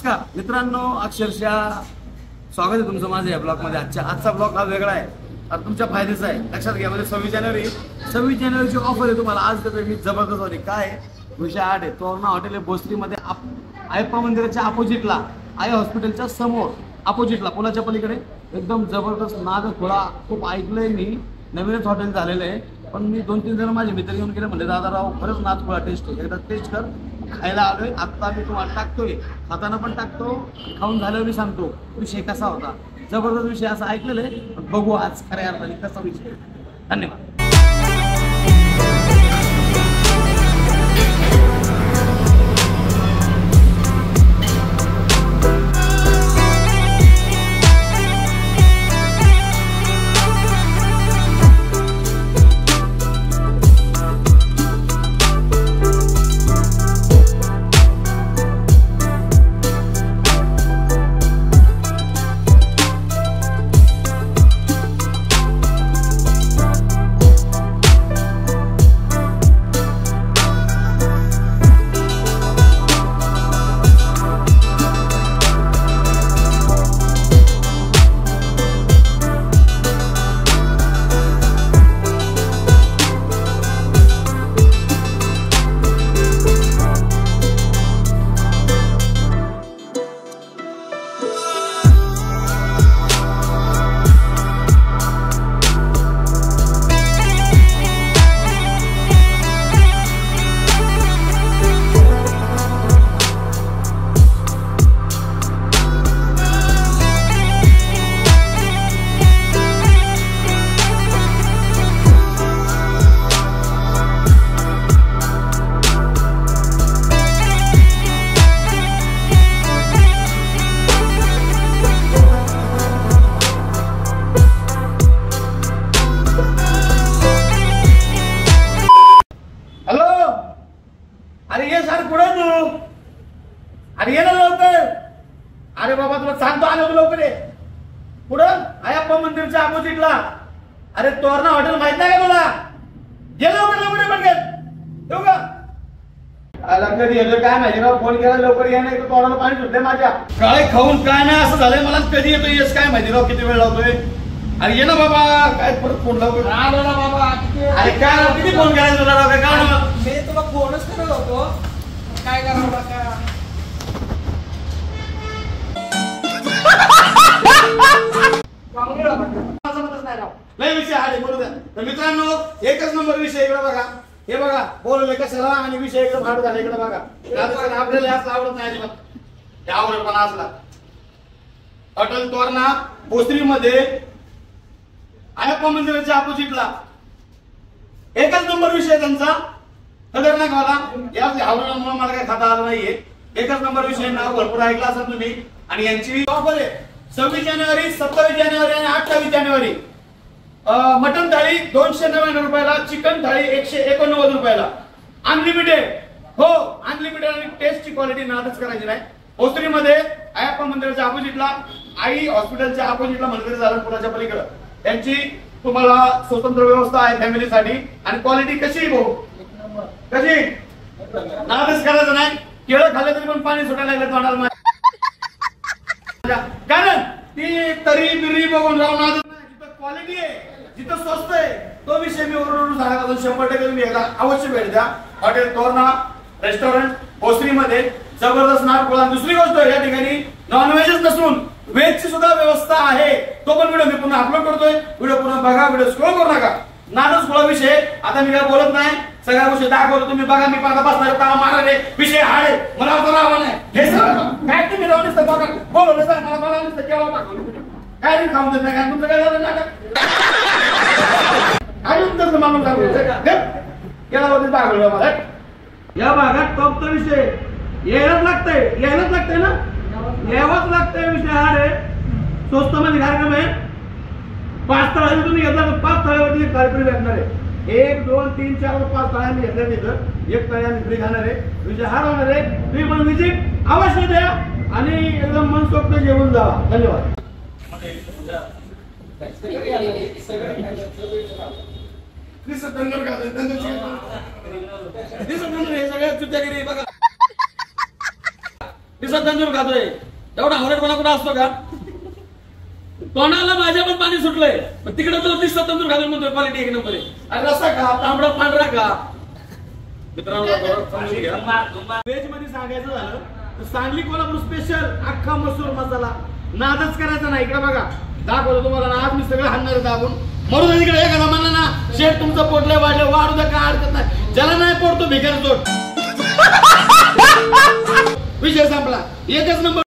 नमस्कार मित्रांनो, अक्षरशः स्वागत आहे तुमचं माझ्या या ब्लॉगमध्ये। आजचा ब्लॉग हा वेगळा आहे आणि तुमच्या फायद्याचा आहे। लक्षात घ्या, म्हणजे 26 जानेवारीची ऑफर आहे तुम्हाला आज देतोय मी जबरदस्त वाली। काय विषय 8 आहे, तोरणा हॉटेल आहे भोसरीमध्ये, अयप्पा मंदिराच्या अपोजिटला, आई हॉस्पिटलच्या समोर अपोजिटला, पुलाच्या पलीकडे एकदम जबरदस्त नाद थोडा खूप ऐकलंय मी। नवीनच हॉटेल झालेलं आहे, पण मी 2-3 जण माझे मित्र घेऊन गेले, म्हणले दादा राव खरंच नाद थोडा टेस्ट आहे, एकदा टेस्ट कर। खायला आलोय आत्ता, मी तुम्हाला टाकतोय, खाताना पण टाकतो, खाऊन झाल्यावर मी सांगतो विषय कसा होता। जबरदस्त विषय असं ऐकलेलं आहे, पण बघू आज खऱ्या अर्थाने कसा विषय। धन्यवाद। अरे ये ना लवकर। अरे बाबा तुला सांगतो, आलो लवकर ये। पुढं अयप्पा मंदिरच्या अपोजिटला, अरे तोरणा हॉटेल माहित नाही का तुला? ये लवकर लवकर पटकन, येऊ का? कधी येतोय काय माहिती राव, फोन केला लवकर या, नाही तर तोंडाला पाणी सुटले माझ्या। काय खाऊन काय नाही असं झालंय मला, कधी येतोय येस काय माहिती राव, किती वेळ लावतोय। अरे ये ना बाबा, काय परत फोन लावतोय? आलो ना बाबा। अरे काय किती फोन करायचा तुला राव, काय मी तुला फोनच करत होतो, काय करावं का? लय विषय आहे, बोलू द्या। तर मित्रांनो, एकच नंबर विषय इकडे बघा, हे बघा बोलले कशाला, आणि विषय एकदम हार्ड झाला। इकडे बघा, आपल्याला असं आवडत नाही अजिबात, हे आवडपणा असला। हॉटेल तोरणा भोसरीमध्ये अयप्पा मंदिराच्या अपोजिटला, एकच नंबर विषय त्यांचा, खतरनाक वाला। या आवडल्यामुळे मला काय खाता आलं नाहीये, एकच नंबर विषय, नाव भरपूर ऐकला असेल तुम्ही। आणि यांची ऑफर आहे 26 जानेवारी, 27 जानेवारी आणि 28 जानेवारी। मटन थाळी 299 रुपयाला, चिकन थाळी 189 रुपयाला, अनलिमिटेड। हो अनलिमिटेड, आणि टेस्टची क्वालिटी नादच करायची नाही। भोसरीमध्ये अयप्पा मंदिराच्या अपोजिटला, आई हॉस्पिटलच्या अपोजिटला मंदिर झालं, पुलाच्या पलीकडे। त्यांची तुम्हाला स्वतंत्र व्यवस्था आहे फॅमिलीसाठी, आणि क्वालिटी कशी भाऊ, कशी नादच करायचं नाही। केळं खाल्लं तरी पण पाणी सुटायला लागलं तोंडाला, कारण ती तरी बिरी बघून राहून नादच नाही। जिथं क्वालिटी आहे, जिथं स्वस्त आहे, तो विषय मी ओरडून सांगतो। 100% तुम्ही एकदा अवश्य भेट द्या। हॉटेल तोरणा रेस्टॉरंट भोसरीमध्ये जबरदस्त नाद बोला। दुसरी गोष्ट, या ठिकाणी नॉनव्हेजच नसून व्हेजची सुद्धा व्यवस्था आहे। तो पण व्हिडिओ मी पुन्हा अपलोड करतोय, व्हिडिओ पुन्हा बघा, व्हिडिओ स्क्रोल करू नका। नादच बोला विषय, आता मी काय बोलत नाही, सगळ्या गोष्टी दाखवतो, तुम्ही बघा। मी पाहता बसणार तावा मारणार आहे, विषय हाड आहे, मला आता राहावं नाही। हे सगळं काय तुम्ही राहून नसतं बघा, बोलवलं सर मला नसतं केव्हा पाठवलं, काय नाही खाऊन देत नाही काय तुमचं, काय झालं नाटक काय तुमचं माणूस केला होते दाखवलं मला। या भागात टॉपचा विषय यायलाच लागतंय ना, यावंच लागतंय। विषय हाड आहे, स्वस्त मध्ये कार्यक्रम आहे। 5 थाळी तुम्ही घेतला तर 5 थाळीवरती एक कार्यक्रम भेटणार आहे। 1 2 3 4 5 थाळ्यांनी घेतल्या तिथं, एक थाळी आम्ही फ्री खाणार आहे। विषय हार होणार आहे, तुम्ही पण विजिट अवश्य द्या आणि एकदम मनसोक्त जेवून जावा। धन्यवाद। दिसत तंदूर खातोय एवढा हवरटपणा कुठं असतो का? तोंडाला माझ्या पण पाणी सुटलंय पण तिकडे तो दिसत तंदूर खातोय म्हणतोय क्वालिटी एक नंबर आहे. अरे रस्सा का तांबडा पांढरा का? मित्रांनो व्हेज मध्ये सांगायचं झालं तर सांगली कोल्हापूर स्पेशल अख्खा मसूर मसाला. नादच करायचा नाही. इकडे बघा दाखवलं तुम्हाला ना. आज मी सगळं हाणणार दाबून मरू दे. तिकडे एखादा म्हणला ना शेठ तुमचं पोटले वाढले वाढू द्या काय हरकत नाही. ज्याला नाही पोट तो भिकार जोड. विषय संपला. एकच नंबर.